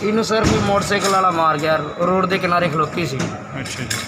ਇਹਨੂੰ ਸਰ ਕੋਈ ਮੋਟਰਸਾਈਕਲ ਵਾਲਾ ਮਾਰ ਗਿਆ, ਰੋਡ ਦੇ ਕਿਨਾਰੇ ਖਲੋਤੀ ਸੀ। ਅੱਛਾ ਜੀ।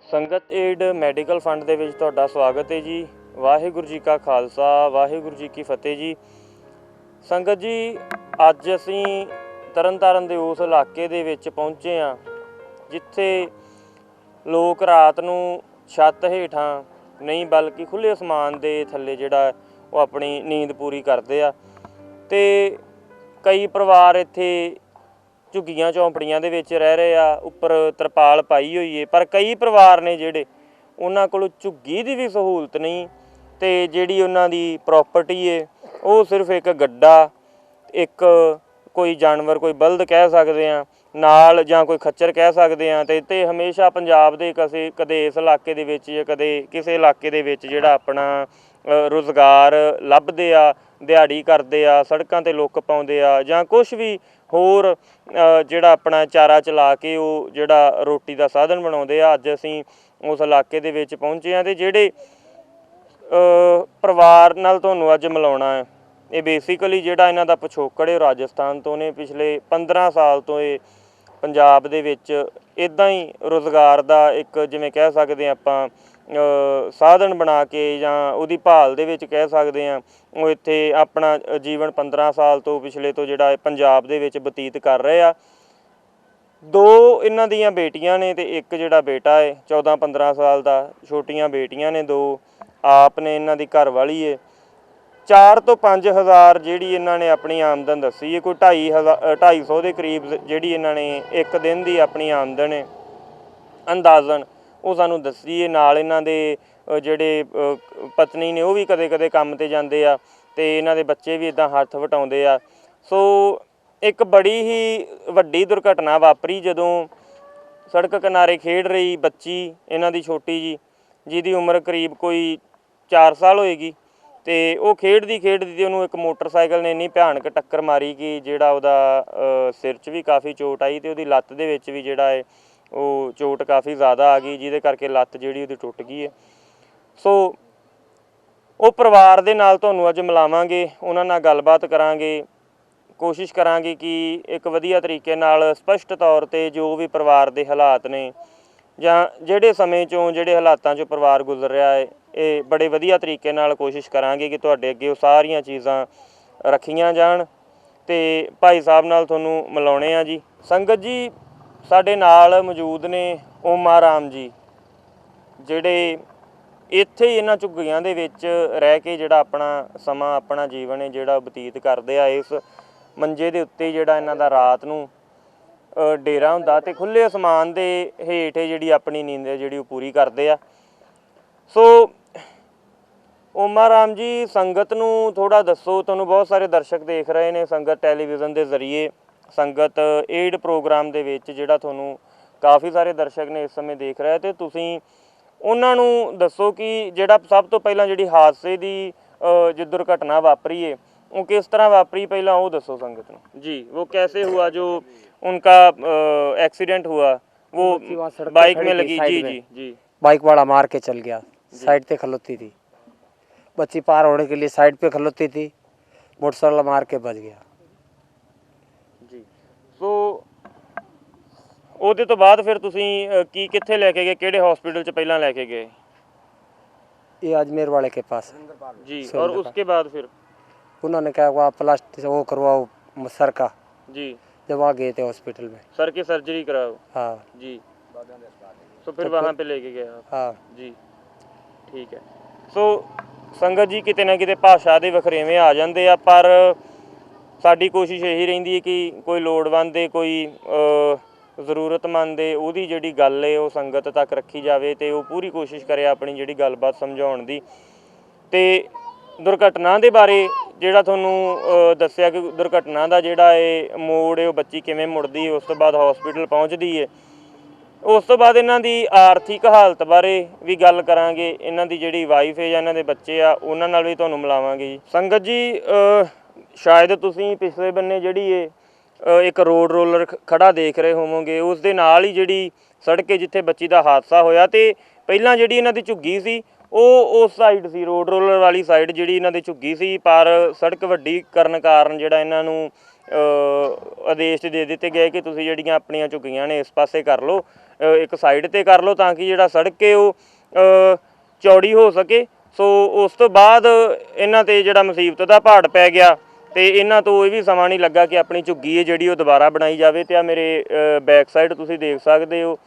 ਸੰਗਤ ਏਡ ਮੈਡੀਕਲ ਫੰਡ ਦੇ ਵਿੱਚ ਤੁਹਾਡਾ ਸਵਾਗਤ ਹੈ ਜੀ। ਵਾਹਿਗੁਰੂ ਜੀ ਕਾ ਖਾਲਸਾ, ਵਾਹਿਗੁਰੂ ਜੀ ਕੀ ਫਤਿਹ ਜੀ। ਸੰਗਤ ਜੀ, ਅੱਜ ਅਸੀਂ ਤਰਨਤਾਰਨ ਦੇ ਉਸ ਇਲਾਕੇ ਦੇ ਵਿੱਚ ਪਹੁੰਚੇ ਹਾਂ ਜਿੱਥੇ ਲੋਕ ਰਾਤ ਨੂੰ ਛੱਤ ਹੇਠਾਂ ਨਹੀਂ ਬਲਕਿ ਖੁੱਲ੍ਹੇ ਅਸਮਾਨ ਦੇ ਥੱਲੇ ਜਿਹੜਾ ਉਹ ਆਪਣੀ ਨੀਂਦ ਪੂਰੀ ਕਰਦੇ ਆ। ਅਤੇ ਕਈ ਪਰਿਵਾਰ ਇੱਥੇ ਝੁੱਗੀਆਂ ਝੌਂਪੜੀਆਂ ਦੇ ਵਿੱਚ ਰਹਿ ਰਹੇ ਆ, ਉੱਪਰ ਤਰਪਾਲ ਪਾਈ ਹੋਈ ਹੈ, ਪਰ ਕਈ ਪਰਿਵਾਰ ਨੇ ਜਿਹੜੇ ਉਹਨਾਂ ਕੋਲ ਝੁੱਗੀ ਦੀ ਵੀ ਸਹੂਲਤ ਨਹੀਂ, ਅਤੇ ਜਿਹੜੀ ਉਹਨਾਂ ਦੀ ਪ੍ਰੋਪਰਟੀ ਹੈ ਉਹ ਸਿਰਫ ਇੱਕ ਗੱਡਾ, ਇੱਕ ਕੋਈ ਜਾਨਵਰ, ਕੋਈ ਬਲਦ ਕਹਿ ਸਕਦੇ ਹਾਂ ਨਾਲ, ਜਾਂ ਕੋਈ ਖੱਚਰ ਕਹਿ ਸਕਦੇ ਹਾਂ। ਅਤੇ ਹਮੇਸ਼ਾ ਪੰਜਾਬ ਦੇ ਕਦੇ ਇਸ ਇਲਾਕੇ ਦੇ ਵਿੱਚ ਜਾਂ ਕਦੇ ਕਿਸੇ ਇਲਾਕੇ ਦੇ ਵਿੱਚ ਜਿਹੜਾ ਆਪਣਾ ਰੁਜ਼ਗਾਰ ਲੱਭਦੇ ਆ, ਦਿਹਾੜੀ ਕਰਦੇ ਆ, ਸੜਕਾਂ 'ਤੇ ਲੁੱਕ ਪਾਉਂਦੇ ਆ, ਜਾਂ ਕੁਛ ਵੀ ਹੋਰ ਜਿਹੜਾ ਆਪਣਾ ਚਾਰਾ ਚਲਾ ਕੇ ਉਹ ਜਿਹੜਾ ਰੋਟੀ ਦਾ ਸਾਧਨ ਬਣਾਉਂਦੇ ਆ। ਅੱਜ ਅਸੀਂ ਉਸ ਇਲਾਕੇ ਦੇ ਵਿੱਚ ਪਹੁੰਚੇ ਹਾਂ ਅਤੇ ਜਿਹੜੇ ਪਰਿਵਾਰ ਨਾਲ ਤੁਹਾਨੂੰ ਅੱਜ ਮਿਲਾਉਣਾ ਹੈ, ਇਹ ਬੇਸਿਕਲੀ ਜਿਹੜਾ ਇਹਨਾਂ ਦਾ ਪਿਛੋਕੜ ਹੈ ਰਾਜਸਥਾਨ ਤੋਂ ਨੇ। ਪਿਛਲੇ 15 ਸਾਲ ਤੋਂ ਇਹ ਪੰਜਾਬ ਦੇ ਵਿੱਚ ਇੱਦਾਂ ਹੀ ਰੁਜ਼ਗਾਰ ਦਾ ਇੱਕ ਜਿਵੇਂ ਕਹਿ ਸਕਦੇ ਹਾਂ ਆਪਾਂ ਸਾਧਨ ਬਣਾ ਕੇ, ਜਾਂ ਉਹਦੀ ਭਾਲ ਦੇ ਵਿੱਚ ਕਹਿ ਸਕਦੇ ਹਾਂ, ਉਹ ਇੱਥੇ ਆਪਣਾ ਜੀਵਨ 15 ਸਾਲ ਤੋਂ ਪਿਛਲੇ ਤੋਂ ਜਿਹੜਾ ਪੰਜਾਬ ਦੇ ਵਿੱਚ ਬਤੀਤ ਕਰ ਰਹੇ ਆ। 2 ਇਹਨਾਂ ਦੀਆਂ ਬੇਟੀਆਂ ਨੇ ਅਤੇ ਇੱਕ ਜਿਹੜਾ ਬੇਟਾ ਹੈ 14-15 ਸਾਲ ਦਾ। ਛੋਟੀਆਂ ਬੇਟੀਆਂ ਨੇ 2, ਆਪ ਨੇ, ਇਹਨਾਂ ਦੀ ਘਰਵਾਲੀ ਹੈ। 4 ਤੋਂ 5 ਹਜ਼ਾਰ ਜਿਹੜੀ ਇਹਨਾਂ ਨੇ ਆਪਣੀ ਆਮਦਨ ਦੱਸੀ ਹੈ, ਕੋਈ 250 ਦੇ ਕਰੀਬ ਜਿਹੜੀ ਇਹਨਾਂ ਨੇ ਇੱਕ ਦਿਨ ਦੀ ਆਪਣੀ ਆਮਦਨ ਹੈ ਅੰਦਾਜ਼ਨ, ਉਹ ਸਾਨੂੰ ਦੱਸੀ ਹੈ। ਨਾਲ ਇਹਨਾਂ ਦੇ ਜਿਹੜੇ ਪਤਨੀ ਨੇ ਉਹ ਵੀ ਕਦੇ ਕਦੇ ਕੰਮ 'ਤੇ ਜਾਂਦੇ ਆ, ਅਤੇ ਇਹਨਾਂ ਦੇ ਬੱਚੇ ਵੀ ਇੱਦਾਂ ਹੱਥ ਵਟਾਉਂਦੇ ਆ। ਸੋ ਇੱਕ ਬੜੀ ਹੀ ਵੱਡੀ ਦੁਰਘਟਨਾ ਵਾਪਰੀ ਜਦੋਂ ਸੜਕ ਕਿਨਾਰੇ ਖੇਡ ਰਹੀ ਬੱਚੀ ਇਹਨਾਂ ਦੀ ਛੋਟੀ ਜੀ, ਜਿਹਦੀ ਉਮਰ ਕਰੀਬ ਕੋਈ 4 ਸਾਲ ਹੋਏਗੀ, ਅਤੇ ਉਹ ਖੇਡਦੀ ਤੇ ਉਹਨੂੰ ਇੱਕ ਮੋਟਰਸਾਈਕਲ ਨੇ ਇੰਨੀ ਭਿਆਨਕ ਟੱਕਰ ਮਾਰੀ ਕਿ ਜਿਹੜਾ ਉਹਦਾ ਸਿਰ 'ਚ ਵੀ ਕਾਫੀ ਚੋਟ ਆਈ, ਅਤੇ ਉਹਦੀ ਲੱਤ ਦੇ ਵਿੱਚ ਵੀ ਜਿਹੜਾ ਹੈ ਉਹ ਚੋਟ ਕਾਫੀ ਜ਼ਿਆਦਾ ਆ ਗਈ, ਜਿਹਦੇ ਕਰਕੇ ਲੱਤ ਜਿਹੜੀ ਉਹਦੀ ਟੁੱਟ ਗਈ ਹੈ। ਸੋ ਉਹ ਪਰਿਵਾਰ ਦੇ ਨਾਲ ਤੁਹਾਨੂੰ ਅੱਜ ਮਿਲਾਵਾਂਗੇ, ਉਹਨਾਂ ਨਾਲ ਗੱਲਬਾਤ ਕਰਾਂਗੇ, ਕੋਸ਼ਿਸ਼ ਕਰਾਂਗੇ ਕਿ ਇੱਕ ਵਧੀਆ ਤਰੀਕੇ ਨਾਲ ਸਪਸ਼ਟ ਤੌਰ 'ਤੇ ਜੋ ਵੀ ਪਰਿਵਾਰ ਦੇ ਹਾਲਾਤ ਨੇ, ਜਾਂ ਜਿਹੜੇ ਸਮੇਂ 'ਚੋਂ ਜਿਹੜੇ ਹਾਲਾਤਾਂ 'ਚੋਂ ਪਰਿਵਾਰ ਗੁਜ਼ਰ ਰਿਹਾ ਹੈ, ਇਹ ਬੜੇ ਵਧੀਆ ਤਰੀਕੇ ਨਾਲ ਕੋਸ਼ਿਸ਼ ਕਰਾਂਗੇ ਕਿ ਤੁਹਾਡੇ ਅੱਗੇ ਉਹ ਸਾਰੀਆਂ ਚੀਜ਼ਾਂ ਰੱਖੀਆਂ ਜਾਣ। ਅਤੇ ਭਾਈ ਸਾਹਿਬ ਨਾਲ ਤੁਹਾਨੂੰ ਮਿਲਾਉਣੇ ਆ ਜੀ। ਸੰਗਤ ਜੀ, ਸਾਡੇ ਨਾਲ ਮੌਜੂਦ ਨੇ ਓਮਾ ਰਾਮ ਜੀ, ਜਿਹੜੇ ਇੱਥੇ ਹੀ ਇਹਨਾਂ ਝੁੱਗੀਆਂ ਦੇ ਵਿੱਚ ਰਹਿ ਕੇ ਜਿਹੜਾ ਆਪਣਾ ਸਮਾਂ, ਆਪਣਾ ਜੀਵਨ ਹੈ ਜਿਹੜਾ ਬਤੀਤ ਕਰਦੇ ਆ। ਇਸ ਮੰਜੇ ਦੇ ਉੱਤੇ ਜਿਹੜਾ ਇਹਨਾਂ ਦਾ ਰਾਤ ਨੂੰ ਡੇਰਾ ਹੁੰਦਾ, ਅਤੇ ਖੁੱਲ੍ਹੇ ਅਸਮਾਨ ਦੇ ਹੇਠ ਜਿਹੜੀ ਆਪਣੀ ਨੀਂਦ ਹੈ ਜਿਹੜੀ ਉਹ ਪੂਰੀ ਕਰਦੇ ਆ। ਸੋ ਓਮਾ ਰਾਮ ਜੀ, ਸੰਗਤ ਨੂੰ ਥੋੜ੍ਹਾ ਦੱਸੋ, ਤੁਹਾਨੂੰ ਬਹੁਤ ਸਾਰੇ ਦਰਸ਼ਕ ਦੇਖ ਰਹੇ ਨੇ ਸੰਗਤ ਟੈਲੀਵਿਜ਼ਨ ਦੇ ਜ਼ਰੀਏ, ਸੰਗਤ ਏਡ ਪ੍ਰੋਗਰਾਮ ਦੇ ਵਿੱਚ ਜਿਹੜਾ ਤੁਹਾਨੂੰ ਕਾਫੀ ਸਾਰੇ ਦਰਸ਼ਕ ਨੇ ਇਸ ਸਮੇਂ ਦੇਖ ਰਹੇ, ਅਤੇ ਤੁਸੀਂ ਉਹਨਾਂ ਨੂੰ ਦੱਸੋ ਕਿ ਜਿਹੜਾ ਸਭ ਤੋਂ ਪਹਿਲਾਂ ਜਿਹੜੀ ਹਾਦਸੇ ਦੀ ਜੋ ਦੁਰਘਟਨਾ ਵਾਪਰੀ ਹੈ वो किस तरह वापरी, पहला वो दसो संगत ने जी। वो कैसे हुआ जो उनका एक्सीडेंट हुआ, वो बाइक में लगी? जी जी जी। बाइक वाला मार के चल गया, साइड पे खलोती थी बच्ची, पार होने के लिए साइड पे खलोती थी, मोटरसाइकिल मार के बच गया जी। सो ਉਹਦੇ ਤੋਂ ਬਾਅਦ ਫਿਰ ਤੁਸੀਂ ਕੀ ਕਿੱਥੇ ਲੈ ਕੇ ਗਏ, ਕਿਹੜੇ हॉस्पिटल 'ਚ ਪਹਿਲਾਂ ਲੈ के गए? ये अजमेर वाले के पास जी। और उसके बाद फिर उन्होंने कहा वहाँ प्लास्टिक वो करवाओ सर का जी, जब वहाँ गए थे हॉस्पिटल में, सर की सर्जरी कराओ। हाँ जी। तो फिर वहाँ पे लेके गए आप? हाँ जी, ठीक है। सो ਸੰਗਤ ਜੀ ਕਿਤੇ ਨਾ ਕਿਤੇ ਭਾਸ਼ਾ ਦੇ ਵਖਰੇਵੇਂ ਆ ਜਾਂਦੇ ਆ, ਪਰ ਸਾਡੀ ਕੋਸ਼ਿਸ਼ ਇਹੀ ਰਹਿੰਦੀ ਹੈ ਕਿ ਕੋਈ ਲੋੜਵੰਦ ਦੇ ਕੋਈ ਜ਼ਰੂਰਤਮੰਦ ਦੇ ਉਹਦੀ ਜਿਹੜੀ ਗੱਲ ਹੈ ਉਹ ਸੰਗਤ ਤੱਕ ਰੱਖੀ ਜਾਵੇ ਅਤੇ ਉਹ ਪੂਰੀ ਕੋਸ਼ਿਸ਼ ਕਰੇ ਆਪਣੀ ਜਿਹੜੀ ਗੱਲਬਾਤ ਸਮਝਾਉਣ ਦੀ। ਅਤੇ ਦੁਰਘਟਨਾ ਦੇ ਬਾਰੇ ਜਿਹੜਾ ਤੁਹਾਨੂੰ ਦੱਸਿਆ ਕਿ ਦੁਰਘਟਨਾ ਦਾ ਜਿਹੜਾ ਇਹ ਮੋੜ ਹੈ ਉਹ ਬੱਚੀ ਕਿਵੇਂ ਮੁੜਦੀ ਹੈ, ਉਸ ਤੋਂ ਬਾਅਦ ਹਸਪੀਟਲ ਪਹੁੰਚਦੀ ਹੈ, ਉਸ ਤੋਂ ਬਾਅਦ ਇਹਨਾਂ ਦੀ ਆਰਥਿਕ ਹਾਲਤ ਬਾਰੇ ਵੀ ਗੱਲ ਕਰਾਂਗੇ। ਇਹਨਾਂ ਦੀ ਜਿਹੜੀ ਵਾਈਫ ਹੈ ਜਾਂ ਇਹਨਾਂ ਦੇ ਬੱਚੇ ਆ ਉਹਨਾਂ ਨਾਲ ਵੀ ਤੁਹਾਨੂੰ ਮਿਲਾਵਾਂਗੇ ਜੀ। ਸੰਗਤ ਜੀ ਸ਼ਾਇਦ ਤੁਸੀਂ ਪਿਛਲੇ ਬੰਨੇ ਜਿਹੜੀ ਇੱਕ ਰੋਡ ਰੋਲਰ ਖੜਾ ਦੇਖ ਰਹੇ ਹੋਵੋਗੇ, ਉਸ ਦੇ ਨਾਲ ਹੀ ਜਿਹੜੀ ਸੜਕ ਹੈ ਜਿੱਥੇ ਬੱਚੀ ਦਾ ਹਾਦਸਾ ਹੋਇਆ, ਅਤੇ ਪਹਿਲਾਂ ਜਿਹੜੀ ਇਹਨਾਂ ਦੀ ਝੁੱਗੀ ਸੀ ਉਹ ਉਸ ਸਾਈਡ ਸੀ, ਰੋਡ ਰੋਲਰ ਵਾਲੀ ਸਾਈਡ ਜਿਹੜੀ ਇਹਨਾਂ ਦੀ ਝੁੱਗੀ ਸੀ, ਪਰ ਸੜਕ ਵੱਡੀ ਕਰਨ ਕਾਰਨ ਜਿਹੜਾ ਇਹਨਾਂ ਨੂੰ ਆਦੇਸ਼ ਦੇ ਦਿੱਤੇ ਗਏ ਕਿ ਤੁਸੀਂ ਜਿਹੜੀਆਂ ਆਪਣੀਆਂ ਝੁੱਗੀਆਂ ਨੇ ਇਸ ਪਾਸੇ ਕਰ ਲਓ, ਇੱਕ ਸਾਈਡ 'ਤੇ ਕਰ ਲਓ, ਤਾਂ ਕਿ ਜਿਹੜਾ ਸੜਕ ਹੈ ਉਹ ਚੌੜੀ ਹੋ ਸਕੇ। ਸੋ ਉਸ ਤੋਂ ਬਾਅਦ ਇਹਨਾਂ 'ਤੇ ਜਿਹੜਾ ਮੁਸੀਬਤ ਦਾ ਪਹਾੜ ਪੈ ਗਿਆ, ਅਤੇ ਇਹਨਾਂ ਤੋਂ ਇਹ ਵੀ ਸਮਾਂ ਨਹੀਂ ਲੱਗਾ ਕਿ ਆਪਣੀ ਝੁੱਗੀ ਹੈ ਜਿਹੜੀ ਉਹ ਦੁਬਾਰਾ ਬਣਾਈ ਜਾਵੇ। ਅਤੇ ਆ ਮੇਰੇ ਬੈਕ ਸਾਈਡ ਤੁਸੀਂ ਦੇਖ ਸਕਦੇ ਹੋ,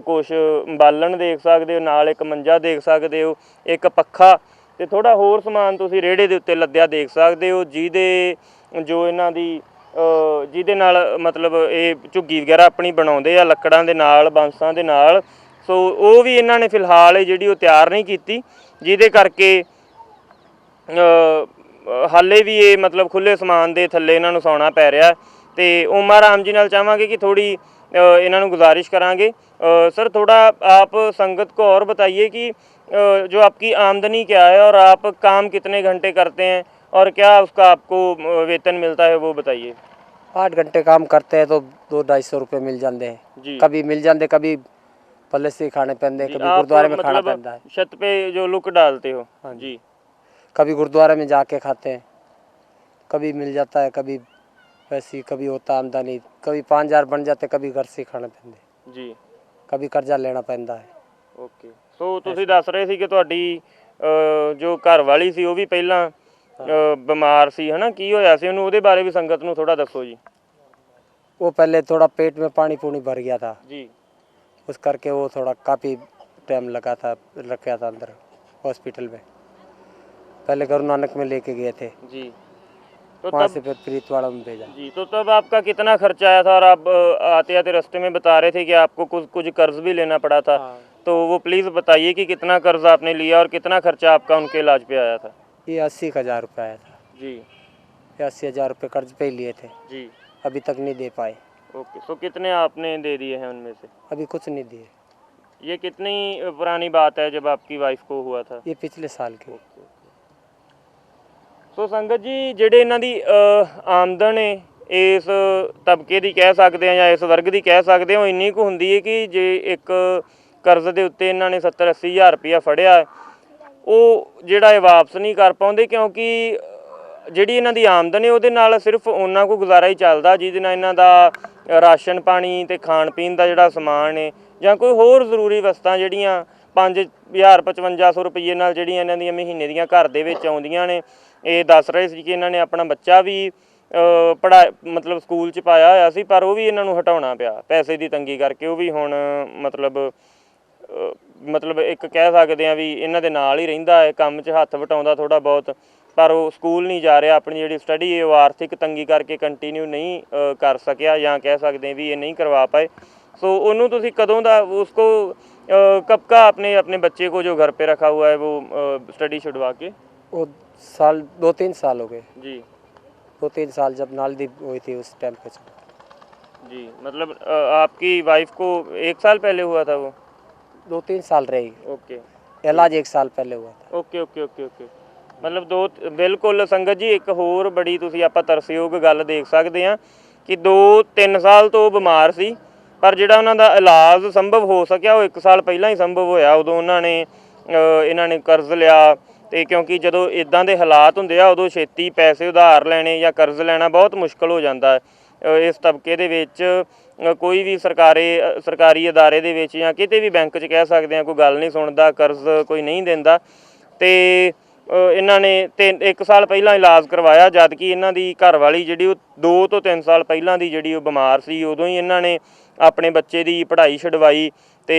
ਕੁਛ ਬਾਲਣ ਦੇਖ ਸਕਦੇ ਹੋ, ਨਾਲ ਇੱਕ ਮੰਜਾ ਦੇਖ ਸਕਦੇ ਹੋ, ਇੱਕ ਪੱਖਾ ਅਤੇ ਥੋੜ੍ਹਾ ਹੋਰ ਸਮਾਨ ਤੁਸੀਂ ਰੇਹੜੇ ਦੇ ਉੱਤੇ ਲੱਦਿਆ ਦੇਖ ਸਕਦੇ ਹੋ, ਜਿਹਦੇ ਨਾਲ ਮਤਲਬ ਇਹ ਝੁੱਗੀ ਵਗੈਰਾ ਆਪਣੀ ਬਣਾਉਂਦੇ ਆ ਲੱਕੜਾਂ ਦੇ ਨਾਲ, ਬਾਂਸਾਂ ਦੇ ਨਾਲ। ਸੋ ਉਹ ਵੀ ਇਹਨਾਂ ਨੇ ਫਿਲਹਾਲ ਜਿਹੜੀ ਉਹ ਤਿਆਰ ਨਹੀਂ ਕੀਤੀ, ਜਿਹਦੇ ਕਰਕੇ ਹਾਲੇ ਵੀ ਇਹ ਮਤਲਬ ਖੁੱਲ੍ਹੇ ਸਮਾਨ ਦੇ ਥੱਲੇ ਇਹਨਾਂ ਨੂੰ ਸੌਣਾ ਪੈ ਰਿਹਾ। ਅਤੇ ਓਮਾ ਰਾਮ ਜੀ ਨਾਲ ਚਾਹਾਂਗੇ ਕਿ ਥੋੜੀ ਇਹਨਾਂ ਨੂੰ गुजारिश करांगे। सर थोड़ा आप संगत को और बताइए कि जो आपकी आमदनी क्या है और आप काम कितने घंटे करते हैं और क्या उसका आपको वेतन मिलता है वो बताइए। 8 घंटे काम करते हैं तो 200-250 रुपये मिल जाते हैं जी। कभी मिल जाते, कभी पल्ले से खाने पैंदे, कभी गुरुद्वारे में खाना पैंदा है। छत पे जो लुक डालते हो? हाँ जी। कभी गुरुद्वारे में जाके खाते हैं, कभी मिल जाता है, कभी वैसी, कभी होता आमदनी, कभी 5000 बन जाते, कभी घर से खाने पैंदे जी, कभी कर्जा लेना पैंदा है। ਓਕੇ। ਸੋ ਤੁਸੀਂ ਦੱਸ ਰਹੇ ਸੀ ਕਿ ਤੁਹਾਡੀ ਜੋ ਘਰ ਵਾਲੀ ਸੀ ਉਹ ਵੀ ਪਹਿਲਾਂ ਬਿਮਾਰ ਸੀ, ਹੈ ਨਾ? ਕੀ ਹੋਇਆ ਸੀ ਉਹਨੂੰ, ਉਹਦੇ ਬਾਰੇ ਵੀ ਸੰਗਤ ਨੂੰ ਥੋੜਾ ਦੱਸੋ ਜੀ। वो पहले थोड़ा पेट में पानी पूनी भर गया था, जी। उस करके वो थोड़ा काफ़ी टाइम लगा था, रखा था अंदर हॉस्पिटल में। पहले गुरु नानक में लेके गए थे जी। तो वहाँ तब से फिर प्रीतवाड़ा में भेजा। जी, तो तब आपका कितना खर्चा आया था? और आप आते आते रास्ते में बता रहे थे कि आपको कुछ कर्ज भी लेना पड़ा था। हाँ। तो वो प्लीज़ बताइए कि कितना कर्ज आपने लिया और कितना खर्चा आपका उनके इलाज पे आया था। ये 80,000 रुपये आया था। जी। ये 80,000 रुपये कर्ज पे ही लिए थे, जी। अभी तक नहीं दे पाए। ओके। तो कितने आपने दे दिए हैं उनमें से? अभी कुछ नहीं दिए। ये कितनी पुरानी बात है जब आपकी वाइफ को हुआ था? ये पिछले साल के। ਸੋ ਸੰਗਤ ਜੀ, ਜਿਹੜੇ ਇਹਨਾਂ ਦੀ ਆਮਦਨ ਹੈ ਇਸ ਤਬਕੇ ਦੀ ਕਹਿ ਸਕਦੇ ਹਾਂ ਜਾਂ ਇਸ ਵਰਗ ਦੀ ਕਹਿ ਸਕਦੇ ਹਾਂ, ਉਹ ਇੰਨੀ ਕੁ ਹੁੰਦੀ ਹੈ ਕਿ ਜੇ ਇੱਕ ਕਰਜ਼ ਦੇ ਉੱਤੇ ਇਹਨਾਂ ਨੇ 70-80 ਹਜ਼ਾਰ ਰੁਪਇਆ ਫੜਿਆ, ਉਹ ਜਿਹੜਾ ਇਹ ਵਾਪਸ ਨਹੀਂ ਕਰ ਪਾਉਂਦੇ, ਕਿਉਂਕਿ ਜਿਹੜੀ ਇਹਨਾਂ ਦੀ ਆਮਦਨ ਹੈ ਉਹਦੇ ਨਾਲ ਸਿਰਫ ਉਹਨਾਂ ਕੋ ਗੁਜ਼ਾਰਾ ਹੀ ਚੱਲਦਾ, ਜਿਹਦੇ ਨਾਲ ਇਹਨਾਂ ਦਾ ਰਾਸ਼ਨ ਪਾਣੀ ਅਤੇ ਖਾਣ ਪੀਣ ਦਾ ਜਿਹੜਾ ਸਮਾਨ ਹੈ ਜਾਂ ਕੋਈ ਹੋਰ ਜ਼ਰੂਰੀ ਵਸਤਾਂ ਜਿਹੜੀਆਂ 5,000-5500 ਰੁਪਈਏ ਨਾਲ ਜਿਹੜੀਆਂ ਇਹਨਾਂ ਦੀਆਂ ਮਹੀਨੇ ਦੀਆਂ ਘਰ ਦੇ ਵਿੱਚ ਆਉਂਦੀਆਂ ਨੇ। ਇਹ ਦੱਸ ਰਹੇ ਸੀ ਕਿ ਇਹਨਾਂ ਨੇ ਆਪਣਾ ਬੱਚਾ ਵੀ ਮਤਲਬ ਸਕੂਲ 'ਚ ਪਾਇਆ ਹੋਇਆ ਸੀ, ਪਰ ਉਹ ਵੀ ਇਹਨਾਂ ਨੂੰ ਹਟਾਉਣਾ ਪਿਆ ਪੈਸੇ ਦੀ ਤੰਗੀ ਕਰਕੇ। ਉਹ ਵੀ ਹੁਣ ਮਤਲਬ ਇੱਕ ਕਹਿ ਸਕਦੇ ਹਾਂ ਵੀ ਇਹਨਾਂ ਦੇ ਨਾਲ ਹੀ ਰਹਿੰਦਾ ਹੈ, ਕੰਮ 'ਚ ਹੱਥ ਵਟਾਉਂਦਾ ਥੋੜ੍ਹਾ ਬਹੁਤ, ਪਰ ਉਹ ਸਕੂਲ ਨਹੀਂ ਜਾ ਰਿਹਾ। ਆਪਣੀ ਜਿਹੜੀ ਸਟੱਡੀ ਹੈ ਉਹ ਆਰਥਿਕ ਤੰਗੀ ਕਰਕੇ ਕੰਟੀਨਿਊ ਨਹੀਂ ਕਰ ਸਕਿਆ, ਜਾਂ ਕਹਿ ਸਕਦੇ ਵੀ ਇਹ ਨਹੀਂ ਕਰਵਾ ਪਾਏ। सो उन्होंने तुसी कदों दा उसको कब का अपने अपने बच्चे को जो घर पे रखा हुआ है वो स्टडी छुड़वा के? वो 2-3 साल हो गए जी। 2-3 साल जब नालदी हुई थी उस टाइम पे। जी, मतलब आपकी वाइफ को 1 साल पहले हुआ था वो? 2-3 साल रही। ओके। इलाज 1 साल पहले हुआ था। Okay okay okay okay. मतलब बिल्कुल संगत जी, एक होर बड़ी तुसी आपां तरसयोग गल देख सकते हैं कि 2-3 साल तो बीमार सी, पर ਜਿਹੜਾ ਉਹਨਾਂ ਦਾ ਇਲਾਜ ਸੰਭਵ ਹੋ ਸਕਿਆ ਉਹ 1 ਸਾਲ ਪਹਿਲਾਂ ਹੀ ਸੰਭਵ ਹੋਇਆ। ਉਦੋਂ ਇਹਨਾਂ ਨੇ ਕਰਜ਼ ਲਿਆ, ਅਤੇ ਕਿਉਂਕਿ ਜਦੋਂ ਇੱਦਾਂ ਦੇ ਹਾਲਾਤ ਹੁੰਦੇ ਆ ਉਦੋਂ ਛੇਤੀ ਪੈਸੇ ਉਧਾਰ ਲੈਣੇ ਜਾਂ ਕਰਜ਼ ਲੈਣਾ ਬਹੁਤ ਮੁਸ਼ਕਲ ਹੋ ਜਾਂਦਾ ਹੈ। ਇਸ ਤਬਕੇ ਦੇ ਵਿੱਚ ਕੋਈ ਵੀ ਸਰਕਾਰੀ ਅਦਾਰੇ ਦੇ ਵਿੱਚ ਜਾਂ ਕਿਤੇ ਵੀ ਬੈਂਕ 'ਚ ਕਹਿ ਸਕਦੇ ਹਾਂ ਕੋਈ ਗੱਲ ਨਹੀਂ ਸੁਣਦਾ, ਕਰਜ਼ ਕੋਈ ਨਹੀਂ ਦਿੰਦਾ। ਅਤੇ ਇਹਨਾਂ ਨੇ 1 ਸਾਲ ਪਹਿਲਾਂ ਇਲਾਜ ਕਰਵਾਇਆ, ਜਦ ਕਿ ਇਹਨਾਂ ਦੀ ਘਰ ਵਾਲੀ ਜਿਹੜੀ ਉਹ 2 ਤੋਂ 3 ਸਾਲ ਪਹਿਲਾਂ ਦੀ ਜਿਹੜੀ ਉਹ ਬਿਮਾਰ ਸੀ, ਉਦੋਂ ਹੀ ਇਹਨਾਂ ਨੇ ਆਪਣੇ ਬੱਚੇ ਦੀ ਪੜ੍ਹਾਈ ਛਡਵਾਈ ਤੇ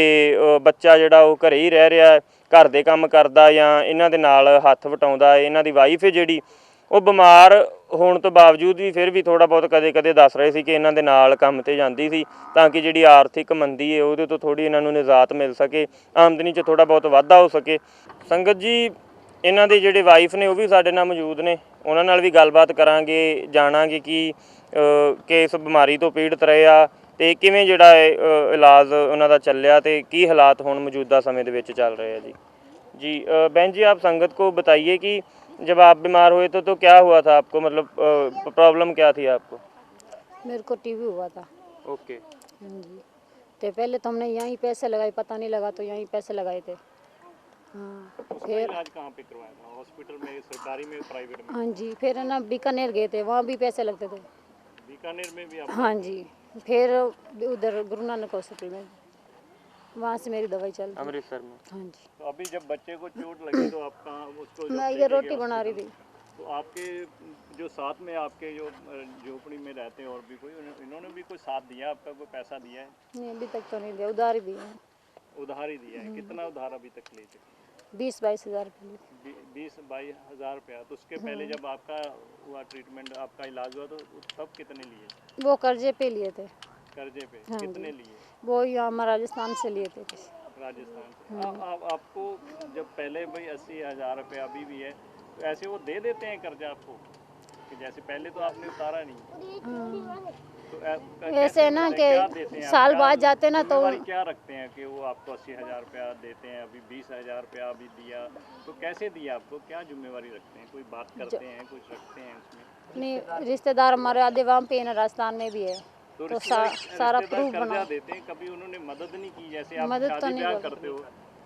ਬੱਚਾ ਜਿਹੜਾ ਉਹ ਘਰੇ ਹੀ ਰਹਿ ਰਿਹਾ, ਘਰ ਦੇ ਕੰਮ ਕਰਦਾ ਜਾਂ ਇਹਨਾਂ ਦੇ ਨਾਲ ਹੱਥ ਵਟਾਉਂਦਾ। ਇਹਨਾਂ ਦੀ ਵਾਈਫ ਹੈ ਜਿਹੜੀ ਉਹ ਬਿਮਾਰ ਹੋਣ ਤੋਂ ਬਾਵਜੂਦ ਵੀ ਫਿਰ ਵੀ ਥੋੜ੍ਹਾ ਬਹੁਤ ਕਦੇ ਦੱਸ ਰਹੇ ਸੀ ਕਿ ਇਹਨਾਂ ਦੇ ਨਾਲ ਕੰਮ 'ਤੇ ਜਾਂਦੀ ਸੀ ਤਾਂ ਕਿ ਜਿਹੜੀ ਆਰਥਿਕ ਮੰਦੀ ਹੈ ਉਹਦੇ ਤੋਂ ਥੋੜ੍ਹੀ ਇਹਨਾਂ ਨੂੰ ਨਿਜਾਤ ਮਿਲ ਸਕੇ, ਆਮਦਨੀ 'ਚ ਥੋੜ੍ਹਾ ਬਹੁਤ ਵਾਧਾ ਹੋ ਸਕੇ। ਸੰਗਤ ਜੀ, ਇਹਨਾਂ ਦੇ ਜਿਹੜੇ ਵਾਈਫ ਨੇ ਉਹ ਵੀ ਸਾਡੇ ਨਾਲ ਮੌਜੂਦ ਨੇ, ਉਹਨਾਂ ਨਾਲ ਵੀ ਗੱਲਬਾਤ ਕਰਾਂਗੇ, ਜਾਣਾਂਗੇ ਕਿ ਇਸ ਬਿਮਾਰੀ ਤੋਂ ਪੀੜਤ ਰਹੇ ਆ ਤੇ ਕਿਵੇਂ ਜਿਹੜਾ ਇਲਾਜ ਉਹਨਾਂ ਦਾ ਚੱਲਿਆ ਤੇ ਕੀ ਹਾਲਾਤ ਹੁਣ ਮੌਜੂदा समय ਦੇ ਵਿੱਚ ਚੱਲ रहे हैं। जी बहन जी, आप संगत को बताइए कि जब आप बीमार हुए तो क्या हुआ था आपको, मतलब प्रॉब्लम क्या थी आपको? मेरे को टीबी हुआ था। ओके। हाँ जी, तो पहले तो हमने यहीं पैसे लगाए, पता नहीं लगा तो यहीं पैसे लगाए थे। हाँ, फिर इलाज कहाँ पे करवाया था? हॉस्पिटल में, सरकारी में, प्राइवेट में? हाँ जी, फिर है ना बीकानेर गए थे, वहाँ भी पैसे लगते थे। बीकानेर में भी आप? हाँ जी, फिर उधर गुरु नानक हॉस्पिटल में, वहाँ से मेरी दवाई चल रही। अमृतसर में? हाँ जी। तो अभी जब बच्चे को चोट लगी तो आप कहाँ उसको? मैं इधर रोटी बना रही थी। तो आपके जो साथ में आपके जो झोपड़ी में रहते हैं और भी कोई, इन्होंने भी कोई साथ दिया आपका, कोई पैसा दिया है? नहीं, अभी तक तो नहीं दिया, उधार ही दिया है। उधार ही दिया है? कितना उधार अभी तक ले चुके? 20-22 हज़ार रुपये। 20-22 हज़ार रुपया। तो उसके पहले जब आपका हुआ ट्रीटमेंट, आपका इलाज हुआ, तो तब कितने लिए? वो कर्जे पे लिए थे। कर्जे पे? हाँ कितने जी। लिए? वो यहाँ हम राजस्थान से लिए थे। राजस्थान से? आपको जब पहले भाई 80,000 रुपया अभी भी है, तो ऐसे वो दे देते हैं कर्जा आपको कि जैसे पहले तो आपने उतारा नहीं? हाँ। तो ऐसे है ना कि साल बाद जाते ना तो क्या रखते हैं कि वो आपको 80,000 रुपया देते हैं, अभी 20,000 रुपया अभी दिया, तो कैसे दिया आपको, क्या जिम्मेवारी रखते हैं? कोई बात करते हैं, कुछ रखते हैं उसमें? नहीं, रिश्तेदार हमारे आधे वहाँ पे है, राजस्थान में भी है, तो सारा प्रूफ बना देते हैं। कभी उन्होंने मदद नहीं की? जैसे आप मदद तो शादी नहीं ब्याह करते हो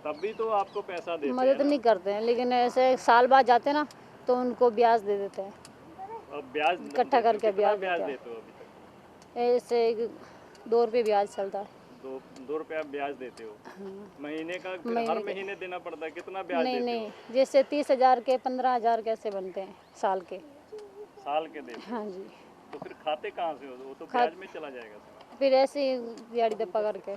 तब भी तो आपको पैसा देते मदद हैं? नहीं करते हैं, लेकिन ऐसे साल बाद जाते ना तो उनको ब्याज दे देते हैं। अब ब्याज इकट्ठा करके कितना ब्याज ब्याज देते हैं। देते हो अभी तक? ऐसे 2 रुपये ब्याज चलता है। 2 रुपया ब्याज देते हो? महीने का? महीने हर का। महीने देना पड़ता है? कितना ब्याज नहीं देते नहीं, जैसे 30,000 के 15,000 कैसे बनते हैं साल के? हो? साल के देते हो? हाँ जी। तो फिर खाते कहाँ से हो? वो तो ब्याज में चला जाएगा सारा। फिर ऐसे ही दिहाड़ी दप्पा करके।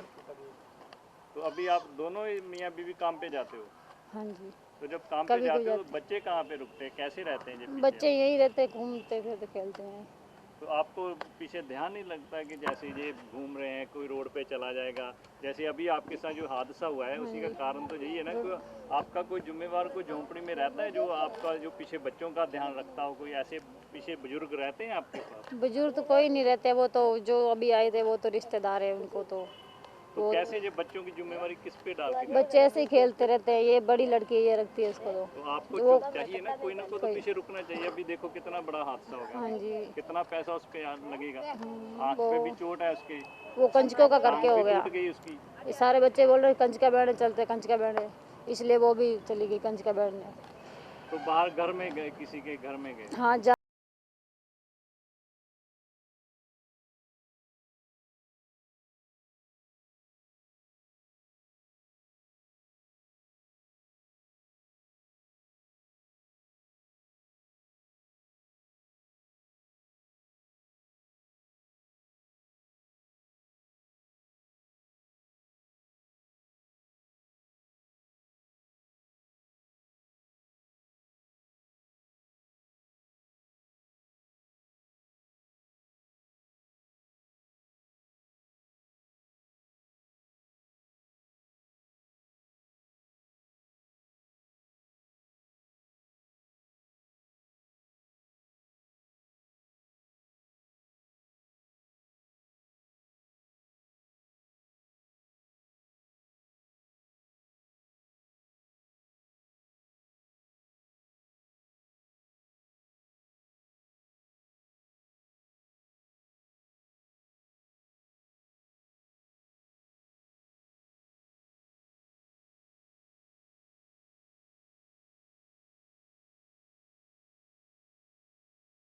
तो अभी आप दोनों ही मियाँ बीवी काम पे जाते हो? हाँ जी। तो जब काम पे कभी जाते हो जाते तो बच्चे कहाँ पे रुकते हैं, कैसे रहते हैं? जब बच्चे यहीं रहते, घूमते फिरते खेलते हैं। तो आपको पीछे ध्यान नहीं लगता कि जैसे ये घूम रहे हैं, कोई रोड पे चला जाएगा? जैसे अभी आपके साथ जो हादसा हुआ है उसी का कारण तो यही है ना कि आपका कोई जिम्मेवार कोई झोंपड़ी में रहता है जो आपका जो पीछे बच्चों का ध्यान रखता हो? कोई ऐसे पीछे बुजुर्ग रहते हैं आपके पास? बुजुर्ग तो कोई नहीं रहते, वो तो जो अभी आए थे वो तो रिश्तेदार है, उनको तो तो कैसे ये बच्चों की जिम्मेवारी किस पे डालते हैं? बच्चे ऐसे ही खेलते रहते हैं। ये बड़ी लड़की ये रखती है इसको तो आपको जो चाहिए ना, कोई ना कोई तो पीछे रुकना चाहिए। अभी देखो कितना बड़ा हादसा हो हाँ गया, जी। कितना पैसा उस पे लगेगा, आँख पे भी चोट है उसकी, वो कंचकों का करके टांग हो भी गया। टूट गई उसकी। ये सारे बच्चे बोल रहे कंचका बैठे चलते, कंचका बैठे, इसलिए वो भी चली गई कंचका बैठने। तो बाहर घर में गए, किसी के घर में गए? हाँ,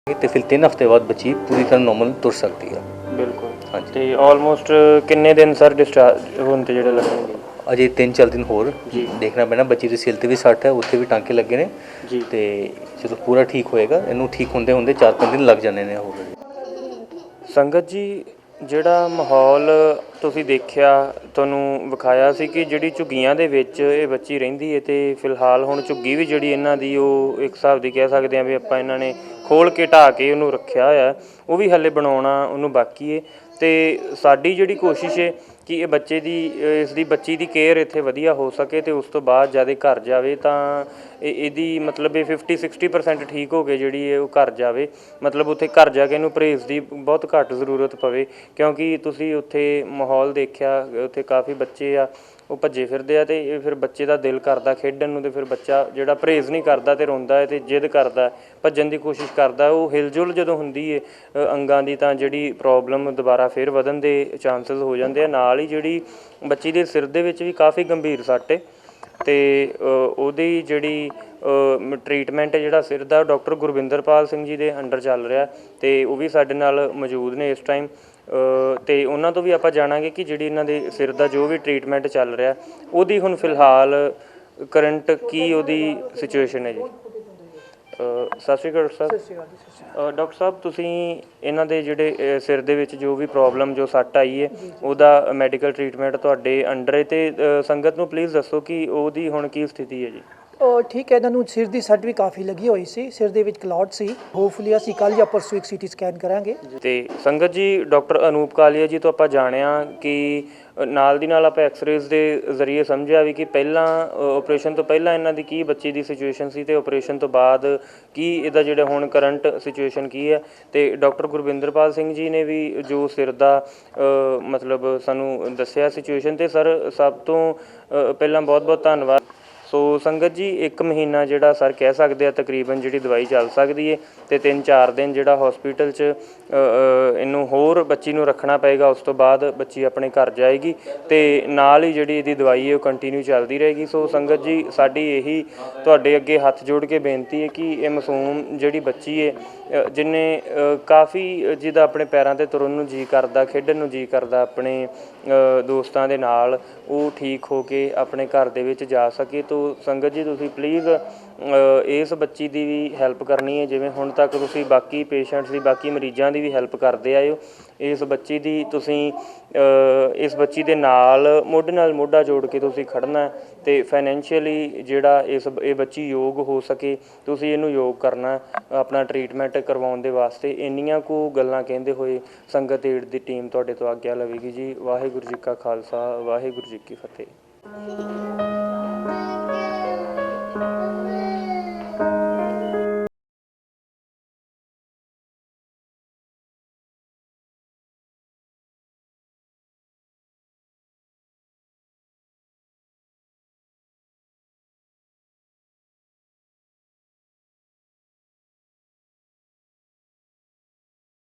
ਤੇ ਫਿਰ 3 ਹਫ਼ਤੇ ਬਾਅਦ ਬੱਚੀ ਪੂਰੀ ਤਰ੍ਹਾਂ ਨੋਰਮਲ ਤੁਰ ਸਕਦੀ ਹੈ। ਬਿਲਕੁਲ। ਹਾਂਜੀ। ਤੇ ਆਲਮੋਸਟ ਕਿੰਨੇ ਦਿਨ ਸਰ ਡਿਸਚਾਰਜ ਹੋਣ ਤੇ ਜਿਹੜੇ ਲੱਗਣਗੇ? ਅਜੇ 3-4 ਦਿਨ ਹੋਰ ਜੀ। ਦੇਖਣਾ ਪੈਣਾ। ਬੱਚੀ ਦੇ ਸਿਰ ਤੇ ਵੀ ਸੱਟ ਹੈ, ਉੱਥੇ ਵੀ ਟਾਂਕੇ ਲੱਗੇ ਨੇ ਜੀ। ਤੇ ਜਦੋਂ ਪੂਰਾ ਠੀਕ ਹੋਏਗਾ, ਇਹਨੂੰ ਠੀਕ ਹੁੰਦੇ 4-5 ਦਿਨ ਲੱਗ ਜਾਣੇ ਨੇ ਹੋਰ। ਸੰਗਤ ਜੀ, ਜਿਹੜਾ ਮਾਹੌਲ ਤੁਸੀਂ ਦੇਖਿਆ, ਤੁਹਾਨੂੰ ਵਿਖਾਇਆ ਸੀ ਕਿ ਜਿਹੜੀ ਝੁੱਗੀਆਂ ਦੇ ਵਿੱਚ ਇਹ ਬੱਚੀ ਰਹਿੰਦੀ ਹੈ ਤੇ ਫਿਲਹਾਲ ਹੁਣ ਝੁੱਗੀ ਵੀ ਜਿਹੜੀ ਇਹਨਾਂ ਦੀ ਉਹ ਇੱਕ ਹਿਸਾਬ ਦੀ ਕਹਿ ਸਕਦੇ ਹਾਂ ਵੀ ਆਪਾਂ ਇਹਨਾਂ ਨੇ ਖੋਲ੍ਹ ਕੇ ਢਾਹ ਕੇ ਉਹਨੂੰ ਰੱਖਿਆ ਹੋਇਆ, ਉਹ ਵੀ ਹਾਲੇ ਬਣਾਉਣਾ ਉਹਨੂੰ ਬਾਕੀ ਹੈ। ਤੇ ਸਾਡੀ ਜਿਹੜੀ ਕੋਸ਼ਿਸ਼ ਹੈ ਕਿ ਇਹ ਬੱਚੇ ਦੀ ਇਸ ਦੀ ਬੱਚੀ ਦੀ ਕੇਅਰ ਇੱਥੇ ਵਧੀਆ ਹੋ ਸਕੇ ਤੇ ਉਸ ਤੋਂ ਬਾਅਦ ਜਦ ਇਹ ਘਰ ਜਾਵੇ ਤਾਂ ਇਹਦੀ ਮਤਲਬ ਇਹ 50-60% ਠੀਕ ਹੋ ਕੇ ਜਿਹੜੀ ਹੈ ਉਹ ਘਰ ਜਾਵੇ, ਮਤਲਬ ਉੱਥੇ ਘਰ ਜਾ ਕੇ ਇਹਨੂੰ ਪਰਹੇਜ਼ ਦੀ ਬਹੁਤ ਘੱਟ ਜ਼ਰੂਰਤ ਪਵੇ। ਕਿਉਂਕਿ ਤੁਸੀਂ ਉੱਥੇ ਮਾਹੌਲ ਦੇਖਿਆ, ਉੱਥੇ ਕਾਫੀ ਬੱਚੇ ਆ ਉਹ ਭੱਜੇ ਫਿਰਦੇ ਆ ਤੇ ਇਹ ਫਿਰ ਬੱਚੇ ਦਾ ਦਿਲ ਕਰਦਾ ਖੇਡਣ ਨੂੰ, ਤੇ ਫਿਰ ਬੱਚਾ ਜਿਹੜਾ ਪਰਹੇਜ਼ ਨਹੀਂ ਕਰਦਾ ਤੇ ਰੋਂਦਾ ਹੈ ਤੇ ਜਿੱਦ ਕਰਦਾ, ਭੱਜਣ ਦੀ ਕੋਸ਼ਿਸ਼ ਕਰਦਾ, ਉਹ ਹਿਲਜੁਲ ਜਦੋਂ ਹੁੰਦੀ ਹੈ ਅੰਗਾਂ ਦੀ ਤਾਂ ਜਿਹੜੀ ਪ੍ਰੋਬਲਮ ਦੁਬਾਰਾ ਫਿਰ ਵਧਣ ਦੇ ਚਾਂਸਸ ਹੋ ਜਾਂਦੇ ਆ। ਨਾਲ ਹੀ ਜਿਹੜੀ ਬੱਚੀ ਦੇ ਸਿਰ ਦੇ ਵਿੱਚ ਵੀ ਕਾਫੀ ਗੰਭੀਰ ਸੱਟ ਹੈ ਤੇ ਉਹਦੀ ਜਿਹੜੀ ਟ੍ਰੀਟਮੈਂਟ ਹੈ ਜਿਹੜਾ ਸਿਰ ਦਾ, ਡਾਕਟਰ ਗੁਰਵਿੰਦਰਪਾਲ ਸਿੰਘ ਜੀ ਦੇ ਅੰਡਰ ਚੱਲ ਰਿਹਾ ਤੇ ਉਹ ਵੀ ਸਾਡੇ ਨਾਲ ਮੌਜੂਦ ਨੇ ਇਸ ਟਾਈਮ ਤੇ ਉਹਨਾਂ ਤੋਂ ਵੀ ਆਪਾਂ ਜਾਣਾਂਗੇ ਕਿ ਜਿਹੜੀ ਇਹਨਾਂ ਦੇ ਸਿਰ ਦਾ ਜੋ ਵੀ ਟ੍ਰੀਟਮੈਂਟ ਚੱਲ ਰਿਹਾ ਉਹਦੀ ਹੁਣ ਫਿਲਹਾਲ ਕਰੰਟ ਕੀ ਉਹਦੀ ਸਿਚੁਏਸ਼ਨ ਹੈ ਜੀ। ਸਤਿ ਸ਼੍ਰੀ ਅਕਾਲ ਡਾਕਟਰ ਸਾਹਿਬ। ਡਾਕਟਰ ਸਾਹਿਬ, ਤੁਸੀਂ ਇਹਨਾਂ ਦੇ ਜਿਹੜੇ ਸਿਰ ਦੇ ਵਿੱਚ ਜੋ ਵੀ ਪ੍ਰੋਬਲਮ ਜੋ ਸੱਟ ਆਈ ਹੈ ਉਹਦਾ ਮੈਡੀਕਲ ਟ੍ਰੀਟਮੈਂਟ ਤੁਹਾਡੇ ਅੰਡਰ ਹੈ ਤੇ ਸੰਗਤ ਨੂੰ ਪਲੀਜ਼ ਦੱਸੋ ਕਿ ਉਹਦੀ ਹੁਣ ਕੀ ਸਥਿਤੀ ਹੈ ਜੀ। ਠੀਕ ਹੈ, ਇਹਨਾਂ ਨੂੰ ਸਿਰ ਦੀ ਸੱਟ ਵੀ ਕਾਫੀ ਲੱਗੀ ਹੋਈ ਸੀ, ਸਿਰ ਦੇ ਵਿੱਚ ਕਲੌਟ ਸੀ। ਹੋਪਫੁਲੀ ਅਸੀਂ ਕੱਲ੍ਹ ਜਾਂ ਪਰਸੋਂ ਇੱਕ ਸੀਟੀ ਸਕੈਨ ਕਰਾਂਗੇ। ਤੇ ਸੰਗਤ ਜੀ, ਡਾਕਟਰ ਅਨੂਪ ਕਾਲੀਆ ਜੀ ਤੋਂ ਆਪਾਂ ਜਾਣਿਆ ਕਿ ਨਾਲ ਦੀ ਨਾਲ ਆਪਾਂ ਐਕਸ-ਰੇਜ਼ ਦੇ ਜ਼ਰੀਏ ਸਮਝਿਆ ਵੀ ਕਿ ਪਹਿਲਾਂ ਆਪਰੇਸ਼ਨ ਤੋਂ ਪਹਿਲਾਂ ਇਹਨਾਂ ਦੀ ਕੀ ਬੱਚੀ ਦੀ ਸਿਚੁਏਸ਼ਨ ਸੀ ਤੇ ਆਪਰੇਸ਼ਨ ਤੋਂ ਬਾਅਦ ਕੀ ਇਹਦਾ ਜਿਹੜਾ ਹੁਣ ਕਰੰਟ ਸਿਚੁਏਸ਼ਨ ਕੀ ਹੈ। ਤੇ ਡਾਕਟਰ ਗੁਰਵਿੰਦਰਪਾਲ ਸਿੰਘ ਜੀ ਨੇ ਵੀ ਜੋ ਸਿਰ ਦਾ ਮਤਲਬ ਸਾਨੂੰ ਦੱਸਿਆ ਸਿਚੁਏਸ਼ਨ, ਤੇ ਸਰ ਸਭ ਤੋਂ ਪਹਿਲਾਂ ਬਹੁਤ-ਬਹੁਤ ਧੰਨਵਾਦ। ਸੋ ਸੰਗਤ ਜੀ, 1 ਮਹੀਨਾ ਜਿਹੜਾ ਸਰ ਕਹਿ ਸਕਦੇ ਆ ਤਕਰੀਬਨ ਜਿਹੜੀ ਦਵਾਈ ਚੱਲ ਸਕਦੀ ਹੈ ਤੇ 3-4 ਦਿਨ ਜਿਹੜਾ ਹਸਪੀਟਲ 'ਚ ਇਹਨੂੰ ਹੋਰ ਬੱਚੀ ਨੂੰ ਰੱਖਣਾ ਪਏਗਾ। ਉਸ ਤੋਂ ਬਾਅਦ ਬੱਚੀ ਆਪਣੇ ਘਰ ਜਾਏਗੀ ਤੇ ਨਾਲ ਹੀ ਜਿਹੜੀ ਇਹਦੀ ਦਵਾਈ ਹੈ ਉਹ ਕੰਟੀਨਿਊ ਚੱਲਦੀ ਰਹੇਗੀ। ਸੋ ਸੰਗਤ ਜੀ, ਸਾਡੀ ਇਹੀ ਤੁਹਾਡੇ ਅੱਗੇ ਹੱਥ ਜੋੜ ਕੇ ਬੇਨਤੀ ਹੈ ਕਿ ਇਹ ਮਾਸੂਮ ਜਿਹੜੀ ਬੱਚੀ ਹੈ ਜਿਹਨੇ ਕਾਫੀ ਜਿਹਦਾ ਆਪਣੇ ਪੈਰਾਂ 'ਤੇ ਤੁਰਨ ਨੂੰ ਜੀ ਕਰਦਾ, ਖੇਡਣ ਨੂੰ ਜੀ ਕਰਦਾ ਆਪਣੇ ਦੋਸਤਾਂ ਦੇ ਨਾਲ, ਉਹ ਠੀਕ ਹੋ ਕੇ ਆਪਣੇ ਘਰ ਦੇ ਵਿੱਚ ਜਾ ਸਕੇ। ਤੋ ਸੰਗਤ ਜੀ, ਤੁਸੀਂ ਪਲੀਜ਼ ਇਸ ਬੱਚੀ ਦੀ ਵੀ ਹੈਲਪ ਕਰਨੀ ਹੈ ਜਿਵੇਂ ਹੁਣ ਤੱਕ ਤੁਸੀਂ ਬਾਕੀ ਪੇਸ਼ੈਂਟਸ ਦੀ, ਬਾਕੀ ਮਰੀਜ਼ਾਂ ਦੀ ਵੀ ਹੈਲਪ ਕਰਦੇ ਆਏ ਹੋ। ਇਸ ਬੱਚੀ ਦੀ ਤੁਸੀਂ ਇਸ ਬੱਚੀ ਦੇ ਨਾਲ ਮੋਢਾ ਜੋੜ ਕੇ ਤੁਸੀਂ ਖੜਨਾ ਤੇ ਫਾਈਨੈਂਸ਼ੀਅਲੀ ਜਿਹੜਾ ਇਹ ਬੱਚੀ ਯੋਗ ਹੋ ਸਕੇ ਤੁਸੀਂ ਇਹਨੂੰ ਯੋਗ ਕਰਨਾ ਆਪਣਾ ਟ੍ਰੀਟਮੈਂਟ ਕਰਵਾਉਣ ਦੇ ਵਾਸਤੇ। ਇੰਨੀਆਂ ਕੁ ਗੱਲਾਂ ਕਹਿੰਦੇ ਹੋਏ ਸੰਗਤ ਏਡ ਦੀ ਟੀਮ ਤੁਹਾਡੇ ਤੋਂ ਆਗਿਆ ਲਵੇਗੀ ਜੀ। ਵਾਹਿਗੁਰੂ ਜੀ ਕਾ ਖਾਲਸਾ, ਵਾਹਿਗੁਰੂ ਜੀ ਕੀ ਫਤਿਹ।